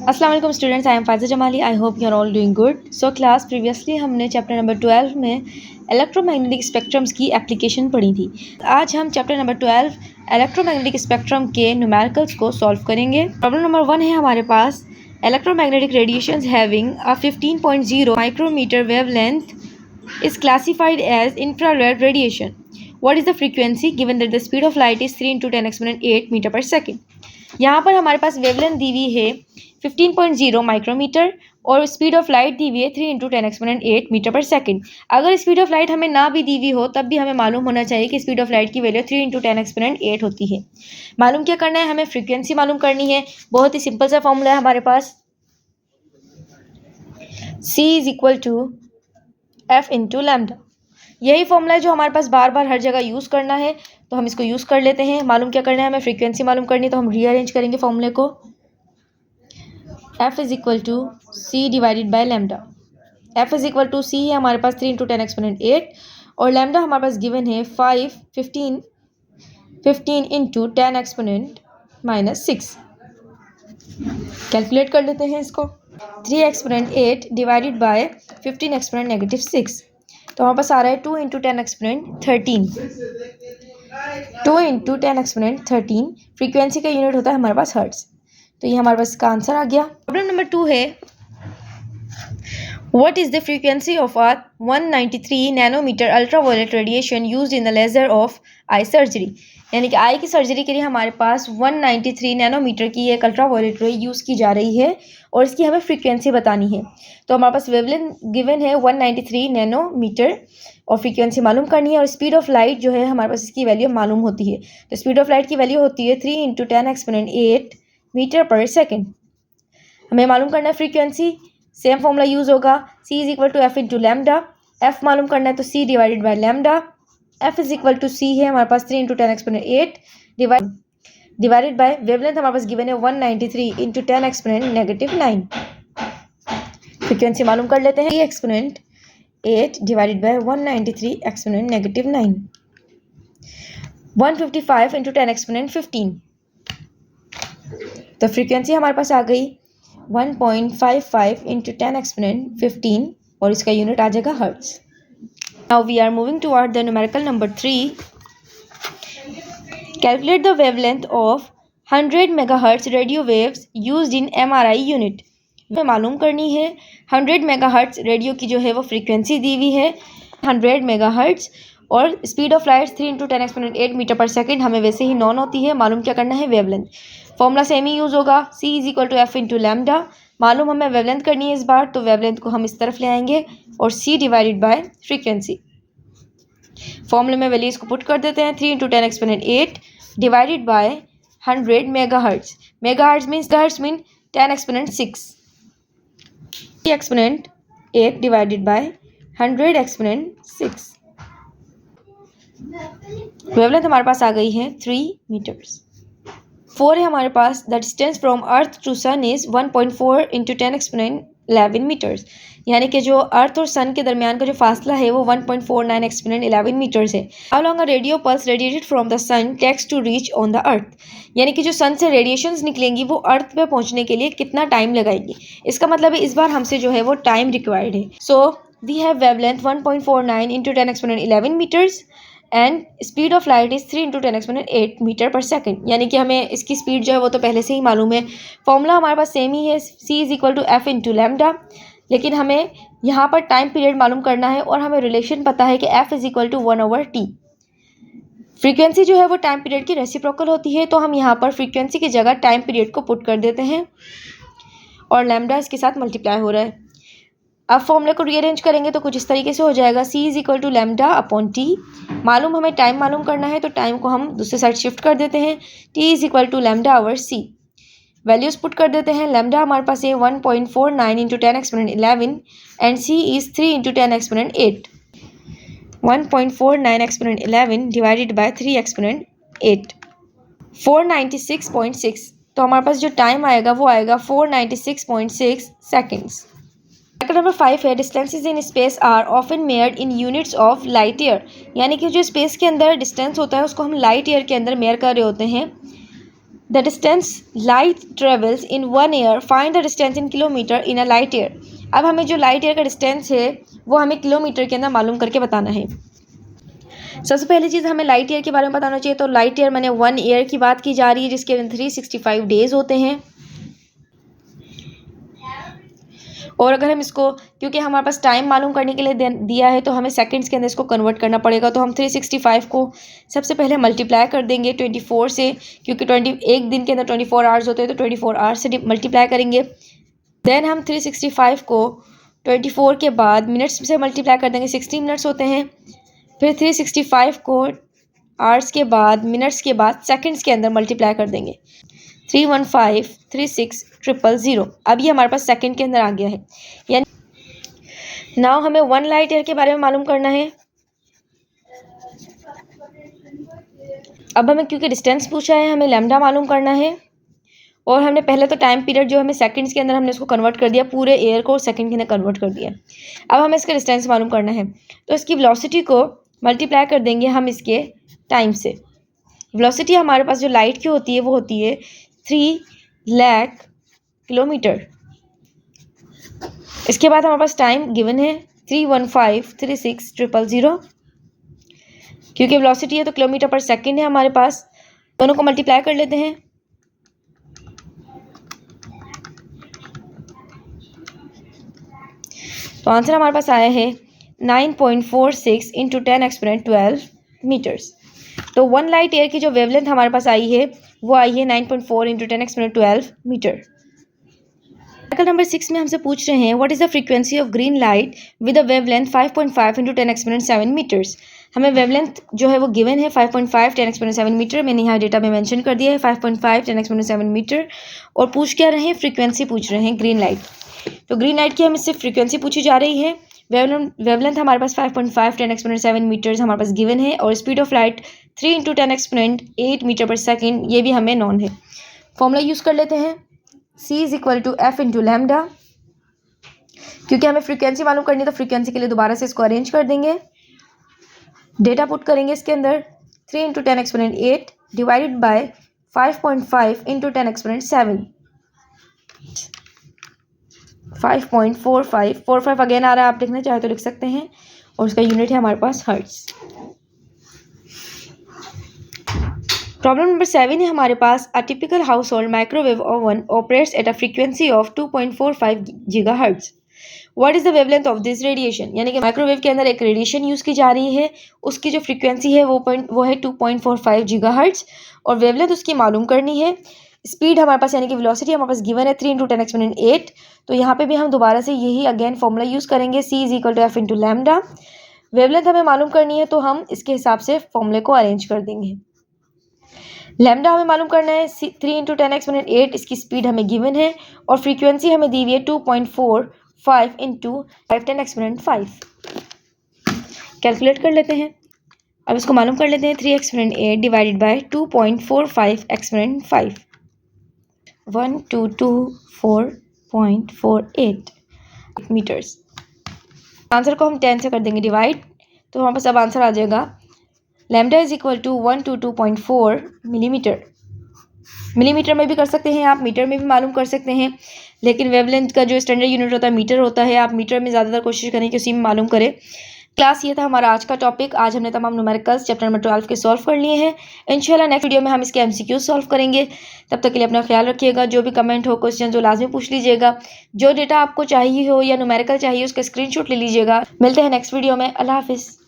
अस्सलाम वालेकुम students, I am Faza Jamali. I hope you are all doing good. So class previously हमने chapter number 12 में electromagnetic spectrums की application पढ़ी थी। आज हम चैप्टर नंबर 12 इलेक्ट्रोमैग्नेटिक स्पेक्ट्रम के न्यूमेरिकल्स को सॉल्व करेंगे। प्रॉब्लम नंबर 1 है हमारे पास, electromagnetic radiations having a 15.0 micrometre wavelength is classified as infrared radiation. What is the frequency given that the speed of light is 3 into 10 exponent 8 metre पर second. यहाँ पर हमारे पास वेवलेंथ दी हुई है 15.0 माइक्रोमीटर और स्पीड ऑफ लाइट दी हुई है 3 into 10 exponent 8 metre पर सेकेंड। अगर स्पीड ऑफ लाइट हमें ना भी दी हुई हो तब भी हमें मालूम होना चाहिए कि स्पीड ऑफ लाइट की वैल्यू 3 into 10 exponent 8 होती है। मालूम क्या करना है, हमें फ्रीक्वेंसी मालूम करनी है। बहुत ही सिंपल सा फॉर्मूला है हमारे पास, C is equal to F into lambda. यही फॉर्मूला है जो हमारे पास बार बार हर जगह यूज़ करना है, तो हम इसको यूज़ कर लेते हैं। मालूम क्या करना है, हमें फ्रीक्वेंसी मालूम करनी है, तो हम रीअरेंज करेंगे फॉर्मूले को। F is equal to C divided by lambda. F is equal to C है हमारे पास 3 into 10 exponent 8 और लैम्डा हमारे पास गिवन है 15 into 10 exponent -6। कैलकुलेट कर लेते हैं इसको। 3 exponent 8 डिवाइडेड बाय 15 exponent -6, तो हमारे पास आ रहा है 2 into 10 exponent 13। 2 into 10 exponent 13 frequency का यूनिट होता है हमारे पास हर्ट्ज। तो ये हमारे पास इसका आंसर आ गया। प्रॉब्लम नंबर 2 है, What is the frequency of a 193 nanometre ultraviolet radiation used in the laser of eye surgery. यानी कि आई की सर्जरी के लिए हमारे पास 193 नैनोमीटर की एक अल्ट्रावायलेट रे यूज़ की जा रही है और इसकी हमें फ्रीक्वेंसी बतानी है। तो हमारे पास वेवलेंथ गिवन है 193 नैनोमीटर और फ्रीक्वेंसी मालूम करनी है और स्पीड ऑफ लाइट जो है हमारे पास इसकी वैल्यू मालूम होती है। तो स्पीड ऑफ लाइट की वैल्यू होती है 3 into 10 exponent 8 मीटर पर सेकेंड। हमें मालूम करना है फ्रीक्वेंसी, सेम फॉर्मूला यूज़ होगा, C is equal to F into lambda. F मालूम करना है तो C divided by lambda. F is equal to C है हमारे पास 3 into 10 exponent 8 divided by wavelength हमारे पास गिवन है 193 into 10 exponent -9। फ्रीक्वेंसी मालूम कर लेते हैं, 3 exponent 8 divided bye 193 exponent -9। 155 into 10 exponent 15। तो फ्रीक्वेंसी हमारे पास आ गई 1.55 into 10 exponent 15 और इसका यूनिट आ जाएगा hertz. Now we are moving toward the numerical number 3। Calculate the wavelength of 100 megahertz radio waves used in MRI unit. हमें मालूम करनी है 100 मेगाहर्ट्ज रेडियो की जो है वो फ्रीक्वेंसी दी हुई है 100 मेगाहर्ट्ज और speed of light 3 into 10 exponent 8 metre पर सेकेंड हमें वैसे ही नॉन होती है। मालूम क्या करना है, वेवलेंथ। फॉर्मूला सेम ही यूज़ होगा, C is equal to F into lambda. मालूम हमें वेवलेंथ करनी है इस बार, तो वेवलेंथ को हम इस तरफ ले आएंगे और C डिवाइडेड बाय फ्रीक्वेंसी। फॉर्मूले में वैल्यूज को पुट कर देते हैं, 3 into 10 exponent 8 divided bye 100 megahertz. Megahertz mean 10 exponent 6। 3 exponent 8 divided bye 100 exponent 6। Wavelength हमारे पास आ गई है 3 मीटर्स। 4 है हमारे पास, the distance from earth to sun is 1.4 into 10 exponent 11 metres. यानी कि जो अर्थ और सन के दरमियान का जो फासला है वो 1.49 exponent 11 मीटर्स है। How long a radio pulse radiated from the sun takes to reach on the earth. यानी कि जो सन से रेडिएशंस निकलेंगी वो अर्थ पे पहुंचने के लिए कितना टाइम लगाएंगी। इसका मतलब है इस बार हमसे जो है वो टाइम रिक्वायर्ड है। So we have wavelength 1.49 into 10 exponent 11 metres and speed of light is 3 into 10 exponent 8 metre पर सेकेंड। यानी कि हमें इसकी स्पीड जो है वो तो पहले से ही मालूम है। फॉर्मूला हमारे पास सेम ही है, C is equal to F into lambda, लेकिन हमें यहाँ पर टाइम पीरियड मालूम करना है और हमें रिलेशन पता है कि F is equal to 1/T। Frequency जो है वो टाइम पीरियड की रेसिप्रोकल होती है, तो हम यहाँ पर फ्रीक्वेंसी की जगह टाइम पीरियड को पुट कर देते हैं और लैम्डा इसके साथ मल्टीप्लाई हो रहा है। अब फॉर्मूले को रीअरेंज करेंगे तो कुछ इस तरीके से हो जाएगा, C is equal to lambda upon T। मालूम हमें टाइम मालूम करना है तो टाइम को हम दूसरे साइड शिफ्ट कर देते हैं, T is equal to lambda over C। Values put कर देते हैं, लैम्डा हमारे पास है 1.49 into 10 exponent 11 and C is 3 into 10 exponent 8। 1.49 exponent 11 divided by 3 exponent 8, 496.6। तो हमारे पास जो टाइम आएगा वो आएगा 496.6 सेकेंड्स। नंबर 5 है, distances in space are often measured in units of light year. यानी कि जो स्पेस के अंदर डिस्टेंस होता है उसको हम लाइट ईयर के अंदर मेयर कर रहे होते हैं। The distance light travels in 1 year, find the distance in kilometre in a light year. अब हमें जो लाइट ईयर का डिस्टेंस है वो हमें किलोमीटर के अंदर मालूम करके बताना है। सबसे पहली चीज़ हमें लाइट ईयर के बारे में बताना चाहिए। तो लाइट ईयर मैंने 1 ईयर की बात की जा रही है जिसके अंदर 365 डेज होते हैं। और अगर हम इसको, क्योंकि हमारे पास टाइम मालूम करने के लिए दिया है तो हमें सेकंड्स के अंदर इसको कन्वर्ट करना पड़ेगा। तो हम 365 को सबसे पहले मल्टीप्लाई कर देंगे 24 से, क्योंकि एक दिन के अंदर 24 आवर्स होते हैं तो 24 आवर्स से मल्टीप्लाई करेंगे। देन हम 365 को 24 के बाद मिनट्स से मल्टीप्लाई कर देंगे, 60 मिनट्स होते हैं। फिर 365 को आवर्स के बाद, मिनट्स के बाद सेकंड्स के अंदर मल्टीप्लाई कर देंगे, 3153600। अब ये हमारे पास सेकंड के अंदर आ गया है। यानी नाउ हमें 1 लाइट ईयर के बारे में मालूम करना है। अब हमें क्योंकि डिस्टेंस पूछा है हमें लैम्डा मालूम करना है। और हमने पहले तो टाइम पीरियड जो हमें सेकंड्स के अंदर हमने इसको कन्वर्ट कर दिया, पूरे एयर को सेकंड के अंदर कन्वर्ट कर दिया। अब हमें इसका डिस्टेंस मालूम करना है तो इसकी वेलोसिटी को मल्टीप्लाई कर देंगे हम इसके टाइम से। वेलोसिटी हमारे पास जो लाइट की होती है वो होती है 3 लाख किलोमीटर। इसके बाद हमारे पास टाइम गिवन है 3153600। क्योंकि वेलोसिटी है तो किलोमीटर पर सेकंड है हमारे पास, दोनों को मल्टीप्लाई कर लेते हैं। तो आंसर हमारे पास आया है 9.46 इंटू 10 एक्सपोनेंट 12 मीटर्स। तो 1 लाइट ईयर की जो वेवलेंथ हमारे पास आई है वो आई है 9.4 into 10 exponent 12 metre. Article number 6 में हमसे पूछ रहे हैं what is the frequency of green light with a wavelength 5.5 into 10 exponent 7 metres. हमें वेवलेंथ जो है वो गिवन है 5.5 10 एक्सपोनेंट 7 मीटर। मैंने यहाँ डेटा में मेंशन कर दिया है 5.5 10 एक्सपोनेंट 7 मीटर। और पूछ क्या रहे हैं, फ्रीक्वेंसी पूछ रहे हैं ग्रीन लाइट। तो ग्रीन लाइट की हमें सिर्फ फ्रीक्वेंसी पूछी जा रही है। वेवलेंथ हमारे पास 5.5 10 एक्सपोनेंट 7 मीटर्स हमारे पास गिवन है। और speed of light 3 into 10 exponent 8 metre पर सेकेंड, ये भी हमें नॉन है। फॉर्मूला यूज़ कर लेते हैं, C is equal to F into lambda. क्योंकि हमें फ्रीक्वेंसी मालूम करनी है तो फ्रीक्वेंसी के लिए दोबारा से इसको अरेंज कर देंगे। डेटा पुट करेंगे इसके अंदर 3 into 10 exponent 8 divided by 5.5 into 10 exponent 7, 5.45 again आ रहा है, आप लिखना चाहे तो लिख सकते हैं। और उसका यूनिट है हमारे पास हर्ट्ज। प्रॉब्लम नंबर 7 है हमारे पास, a typical household microwave oven operates at a frequency of 2.45 gigahertz. What is the wavelength of this radiation. यानी कि माइक्रोवेव के अंदर एक रेडिएशन यूज़ की जा रही है, उसकी जो फ्रीक्वेंसी है वो है 2.45 गीगाहर्ट्ज और वेवलेंथ उसकी मालूम करनी है। स्पीड हमारे पास यानी कि वेलोसिटी हमारे पास गिवन है 3 इंटू 10 एक्सपोनेंट 8। तो यहाँ पे भी हम दोबारा से यही अगेन फॉर्मूला यूज़ करेंगे, C is equal to F into lambda. Wavelength हमें मालूम करनी है तो हम इसके हिसाब से फॉर्मूले को अरेंज कर देंगे। लैम्डा हमें मालूम करना है 3 इंटू 10 एक्सपोनेंट 8, इसकी स्पीड हमें गिवन है और फ्रीक्वेंसी हमें दी हुई है 2.45 इंटू 10 एक्सपोनेंट 5। कैलकुलेट कर लेते हैं। अब इसको मालूम कर लेते हैं 3 exponent 8 divided by 2.45 exponent 5, 1224.48 metres. Answer को हम 10 से कर देंगे डिवाइड, तो हमारे पास अब आंसर आ जाएगा lambda is equal to 122.4 millimetre. Millimetre में भी कर सकते हैं आप, मीटर में भी मालूम कर सकते हैं, लेकिन वेवलेंथ का जो स्टैंडर्ड यूनिट होता है मीटर होता है। आप मीटर में ज़्यादातर कोशिश करें कि उसी में मालूम करें। क्लास ये था हमारा आज का टॉपिक। आज हमने तमाम न्यूमेरिकल्स चैप्टर नंबर 12 के सॉल्व कर लिए हैं। इंशाल्लाह नेक्स्ट वीडियो में हम इसके MCQ सॉल्व करेंगे। तब तक के लिए अपना ख्याल रखिएगा। जो भी कमेंट हो, क्वेश्चन हो, लाजमी पूछ लीजिएगा। जो डेटा आपको चाहिए हो या न्यूमेरिकल चाहिए उसका स्क्रीनशॉट ले लीजिएगा। मिलते हैं नेक्स्ट वीडियो में। अल्लाह हाफिज़।